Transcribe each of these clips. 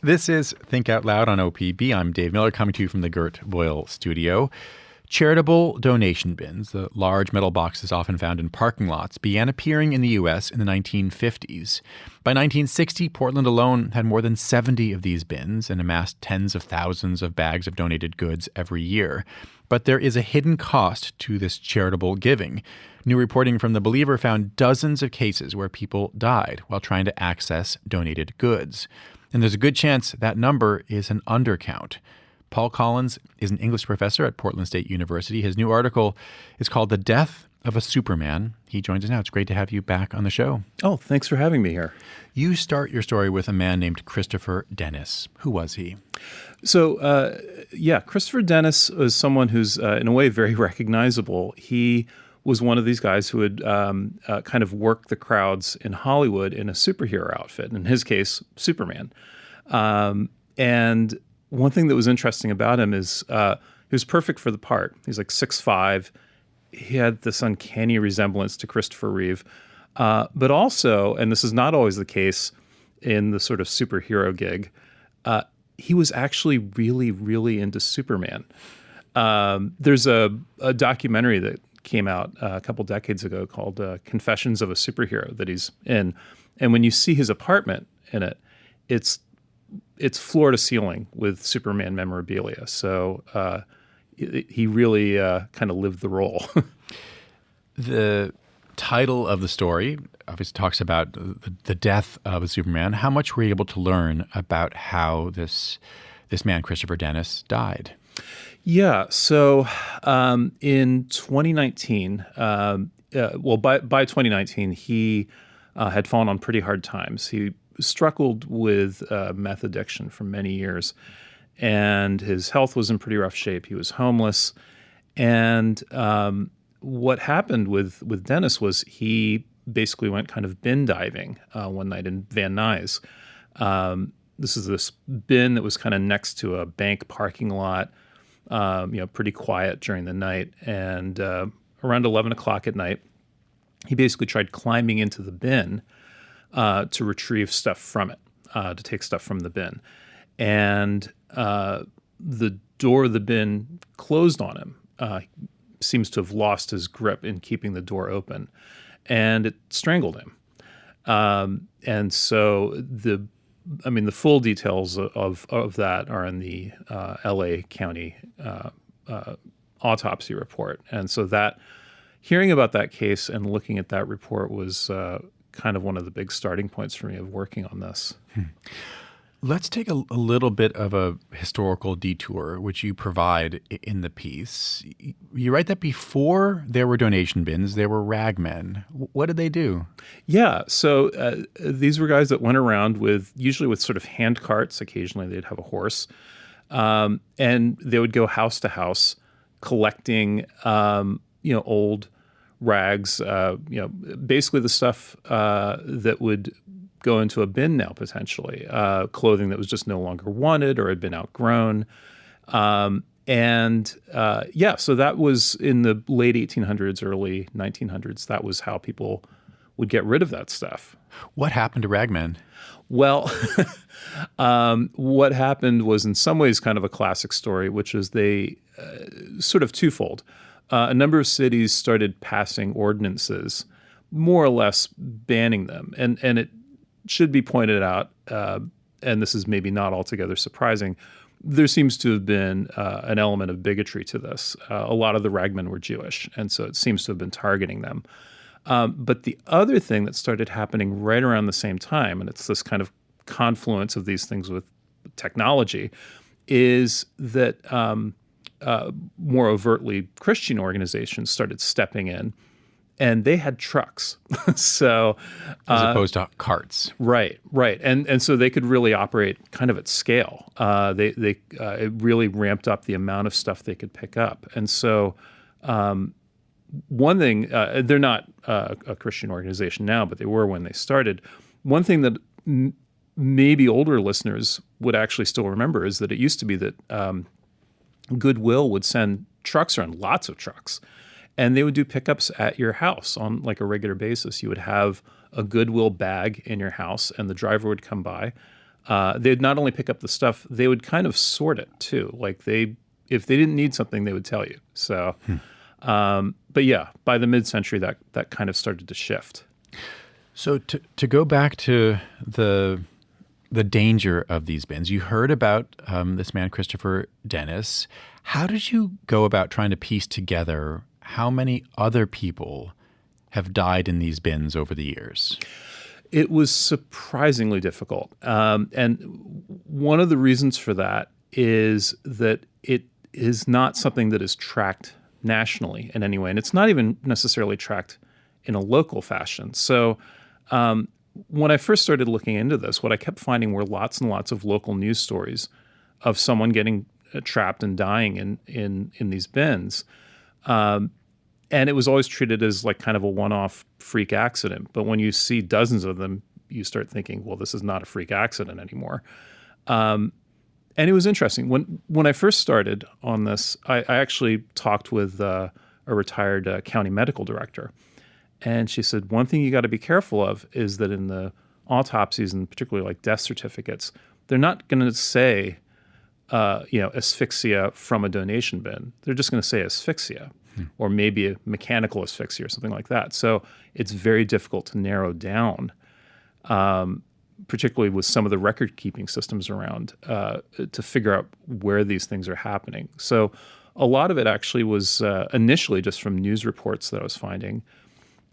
This is Think Out Loud on OPB. I'm Dave Miller, coming to you from the Gert Boyle studio. Charitable donation bins, the large metal boxes often found in parking lots, began appearing in the U.S. in the 1950s. By 1960, Portland alone had more than 70 of these bins and amassed tens of thousands of bags of donated goods every year. But there is a hidden cost to this charitable giving. New reporting from The Believer found dozens of cases where people died while trying to access donated goods. And there's a good chance that number is an undercount. Paul Collins is an English professor at Portland State University. His new article is called The Death of a Superman. He joins us now. It's great to have you back on the show. Oh, thanks for having me here. You start your story with a man named Christopher Dennis. Who was he? So, Christopher Dennis was someone who's, in a way, very recognizable. He was one of these guys who had kind of worked the crowds in Hollywood in a superhero outfit, in his case, Superman. And one thing that was interesting about him is he was perfect for the part. He's like 6'5". He had this uncanny resemblance to Christopher Reeve. But also, and this is not always the case in the sort of superhero gig, he was actually really, really into Superman. There's a documentary that came out a couple decades ago called Confessions of a Superhero that he's in. And when you see his apartment in it, it's floor to ceiling with Superman memorabilia. So he really kind of lived the role. The title of the story obviously talks about the death of a Superman. How much were you able to learn about how this man, Christopher Dennis, died? Yeah. So in 2019, by 2019, he had fallen on pretty hard times. He struggled with meth addiction for many years, and his health was in pretty rough shape. He was homeless. And what happened with Dennis was he basically went kind of bin diving one night in Van Nuys. This is this bin that was kind of next to a bank parking lot, pretty quiet during the night. And around 11 o'clock at night, he basically tried climbing into the bin to retrieve stuff from it, to take stuff from the bin. And the door of the bin closed on him. He seems to have lost his grip in keeping the door open, and it strangled him. And so the full details of that are in the L.A. County autopsy report. And so hearing about that case and looking at that report was kind of one of the big starting points for me of working on this. Let's take a little bit of a historical detour, which you provide in the piece. You write that before there were donation bins, there were ragmen. What did they do? Yeah, so these were guys that went around usually with sort of hand carts. Occasionally they'd have a horse. And they would go house to house collecting, old rags, basically the stuff that would go into a bin now, potentially, clothing that was just no longer wanted or had been outgrown. So that was in the late 1800s, early 1900s. That was how people would get rid of that stuff. What happened to ragmen? Well, what happened was in some ways kind of a classic story, which is they sort of twofold. A number of cities started passing ordinances, more or less banning them. And it should be pointed out, and this is maybe not altogether surprising, there seems to have been an element of bigotry to this. A lot of the ragmen were Jewish, and so it seems to have been targeting them. But the other thing that started happening right around the same time, and it's this kind of confluence of these things with technology, is that more overtly Christian organizations started stepping in, and they had trucks. So as opposed to carts. Right. And so they could really operate kind of at scale. It really ramped up the amount of stuff they could pick up. And so one thing, they're not a Christian organization now, but they were when they started. One thing that maybe older listeners would actually still remember is that it used to be that Goodwill would send trucks around, lots of trucks, and they would do pickups at your house on like a regular basis. You would have a Goodwill bag in your house, and the driver would come by, they'd not only pick up the stuff, they would kind of sort it too. Like if they didn't need something, they would tell you. So, but yeah, by the mid-century, that kind of started to shift. So to go back to the danger of these bins, you heard about this man, Christopher Dennis. How did you go about trying to piece together how many other people have died in these bins over the years? It was surprisingly difficult. And one of the reasons for that is that it is not something that is tracked nationally in any way. And it's not even necessarily tracked in a local fashion. So when I first started looking into this, what I kept finding were lots and lots of local news stories of someone getting trapped and dying in these bins. And it was always treated as like kind of a one-off freak accident. But when you see dozens of them, you start thinking, well, this is not a freak accident anymore. And it was interesting. When I first started on this, I actually talked with a retired county medical director. And she said, one thing you got to be careful of is that in the autopsies, and particularly like death certificates, they're not going to say, asphyxia from a donation bin. They're just going to say asphyxia. Or maybe a mechanical asphyxia or something like that. So it's very difficult to narrow down, particularly with some of the record-keeping systems around, to figure out where these things are happening. So a lot of it actually was initially just from news reports that I was finding.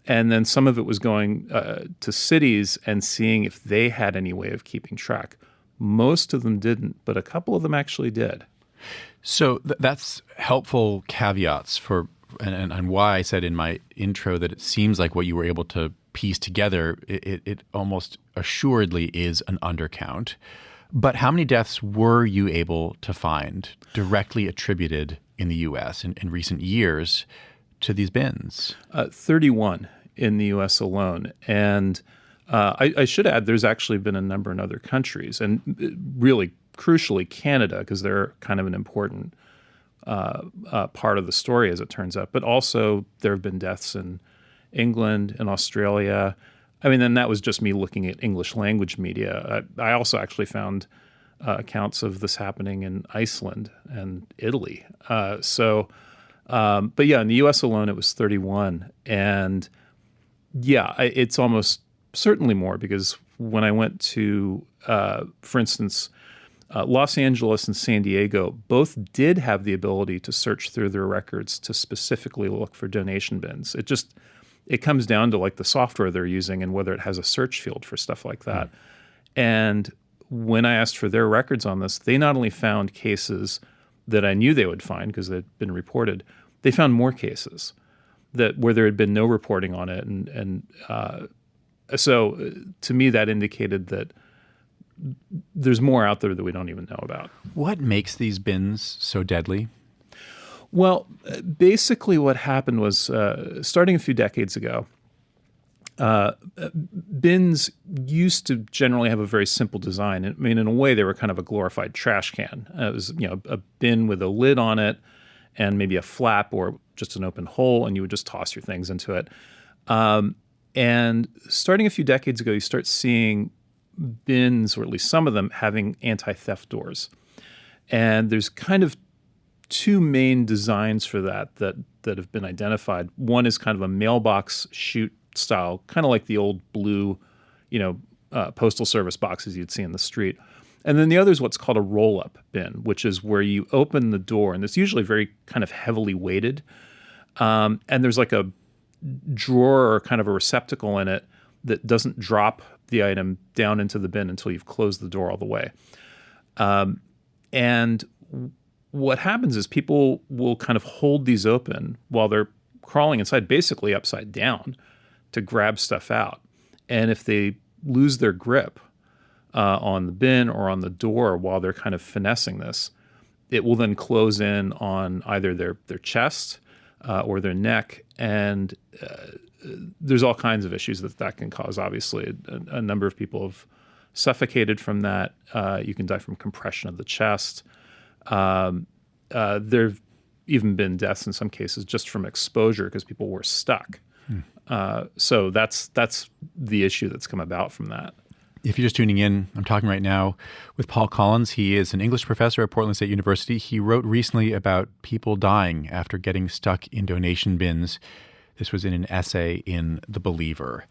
And then some of it was going to cities and seeing if they had any way of keeping track. Most of them didn't, but a couple of them actually did. So that's helpful caveats for and why I said in my intro that it seems like what you were able to piece together, it almost assuredly is an undercount. But how many deaths were you able to find directly attributed in the U.S. in recent years to these bins? 31 in the U.S. alone. And I should add, there's actually been a number in other countries, and really crucially Canada, because they're kind of an important part of the story, as it turns out. But also there have been deaths in England and Australia. I mean, then that was just me looking at English language media. I also actually found accounts of this happening in Iceland and Italy. But yeah, in the U.S. alone, it was 31. And yeah, it's almost certainly more, because when I went to, for instance, Los Angeles and San Diego both did have the ability to search through their records to specifically look for donation bins. It comes down to like the software they're using and whether it has a search field for stuff like that. And when I asked for their records on this, they not only found cases that I knew they would find because they'd been reported, they found more cases where there had been no reporting on it. So to me, that indicated that there's more out there that we don't even know about. What makes these bins so deadly? Well, basically what happened was, starting a few decades ago, bins used to generally have a very simple design. I mean, in a way, they were kind of a glorified trash can. It was, a bin with a lid on it and maybe a flap or just an open hole, and you would just toss your things into it. And starting a few decades ago, you start seeing bins, or at least some of them, having anti-theft doors. And there's kind of two main designs for that have been identified. One is kind of a mailbox chute style, kind of like the old blue, postal service boxes you'd see in the street. And then the other is what's called a roll-up bin, which is where you open the door, and it's usually very kind of heavily weighted. And there's like a drawer or kind of a receptacle in it that doesn't drop the item down into the bin until you've closed the door all the way. And what happens is people will kind of hold these open while they're crawling inside, basically upside down, to grab stuff out. And if they lose their grip on the bin or on the door while they're kind of finessing this, it will then close in on either their chest or their neck. And there's all kinds of issues that can cause, obviously. A number of people have suffocated from that. You can die from compression of the chest. There have even been deaths in some cases just from exposure because people were stuck. So that's the issue that's come about from that. If you're just tuning in, I'm talking right now with Paul Collins. He is an English professor at Portland State University. He wrote recently about people dying after getting stuck in donation bins. This was in an essay in The Believer.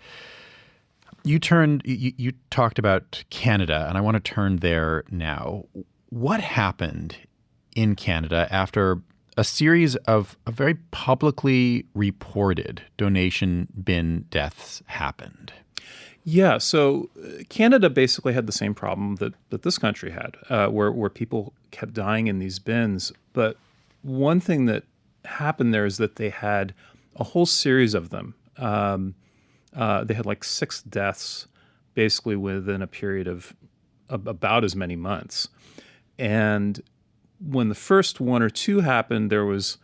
You talked about Canada, and I want to turn there now. What happened in Canada after a series of very publicly reported donation bin deaths happened? Yeah, so Canada basically had the same problem that this country had, where people kept dying in these bins. But one thing that happened there is that they had a whole series of them. They had like 6 deaths basically within a period of about as many months. And when the first 1 or 2 happened, there was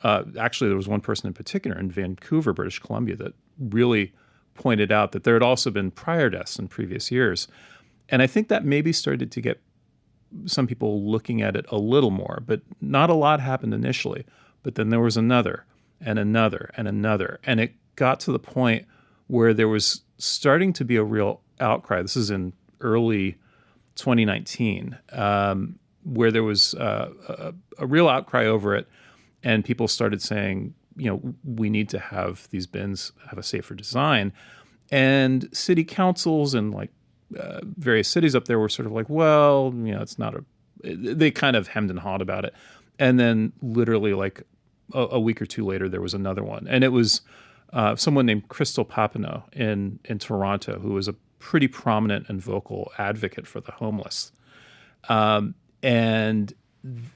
one person in particular in Vancouver, British Columbia, that really pointed out that there had also been prior deaths in previous years. And I think that maybe started to get some people looking at it a little more, but not a lot happened initially. But then there was another and another and another. And it got to the point where there was starting to be a real outcry. This is in early 2019, where there was a real outcry over it, and people started saying, we need to have these bins have a safer design. And city councils and various cities up there were sort of like, well, it's not they kind of hemmed and hawed about it. And then literally like a week or 2 later, there was another one. And it was someone named Crystal Papineau in Toronto, who was a pretty prominent and vocal advocate for the homeless. And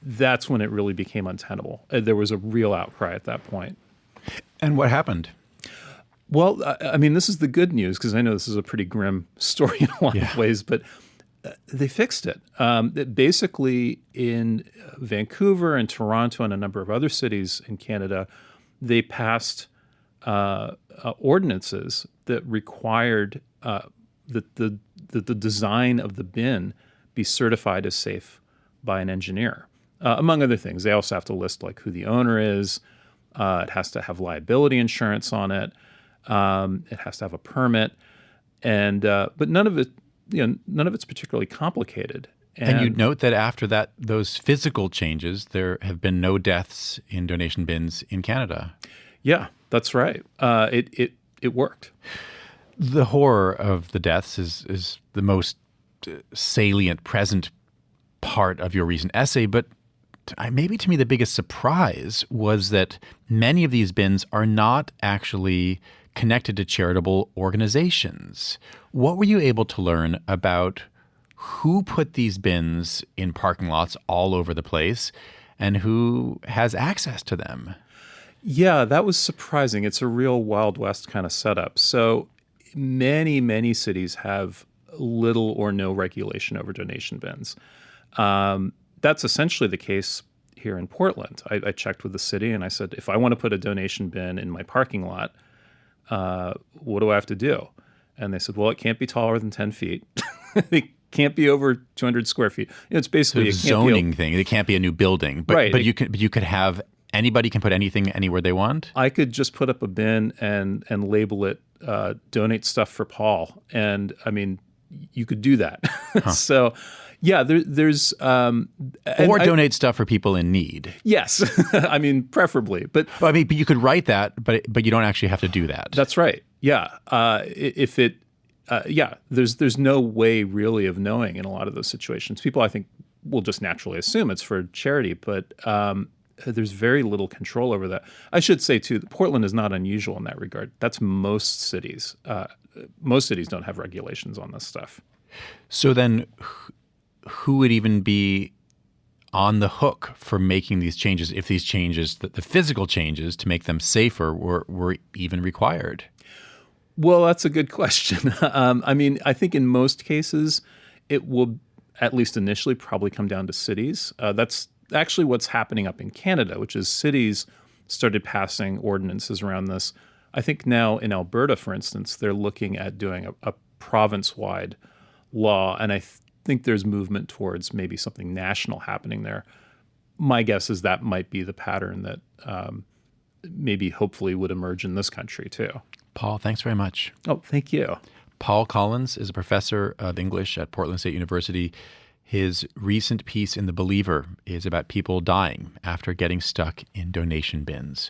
that's when it really became untenable. There was a real outcry at that point. And what happened? Well, I mean, this is the good news, because I know this is a pretty grim story in a lot of ways, but they fixed it. Basically, in Vancouver and Toronto and a number of other cities in Canada, they passed ordinances that required that the design of the bin be certified as safe by an engineer, among other things. They also have to list who the owner is. It has to have liability insurance on it. It has to have a permit, but none of it's particularly complicated. And you'd note that after those physical changes, there have been no deaths in donation bins in Canada. Yeah, that's right. It worked. The horror of the deaths is the most salient present part of your recent essay, but maybe to me the biggest surprise was that many of these bins are not actually connected to charitable organizations. What were you able to learn about who put these bins in parking lots all over the place and who has access to them? Yeah, that was surprising. It's a real Wild West kind of setup. So many, many cities have little or no regulation over donation bins. That's essentially the case here in Portland. I checked with the city and I said, if I want to put a donation bin in my parking lot, what do I have to do? And they said, well, it can't be taller than 10 feet. It can't be over 200 square feet. It's basically a zoning thing. It can't be a new building, but right. But you could have anybody can put anything anywhere they want. I could just put up a bin and label it "Donate Stuff for Paul," and I mean, you could do that. Huh. So. Yeah, there's donate stuff for people in need. Yes, I mean preferably, but you could write that, but you don't actually have to do that. That's right. Yeah, there's no way really of knowing in a lot of those situations. People, I think, will just naturally assume it's for charity, but there's very little control over that. I should say too, that Portland is not unusual in that regard. That's most cities. Most cities don't have regulations on this stuff. So then, who would even be on the hook for making these changes if these changes, the physical changes to make them safer, were even required? Well, that's a good question. I mean, I think in most cases, it will, at least initially, probably come down to cities. That's actually what's happening up in Canada, which is cities started passing ordinances around this. I think now in Alberta, for instance, they're looking at doing a province-wide law, and I think there's movement towards maybe something national happening there. My guess is that might be the pattern that maybe hopefully would emerge in this country too. Paul, thanks very much. Oh, thank you. Paul Collins is a professor of English at Portland State University. His recent piece in The Believer is about people dying after getting stuck in donation bins.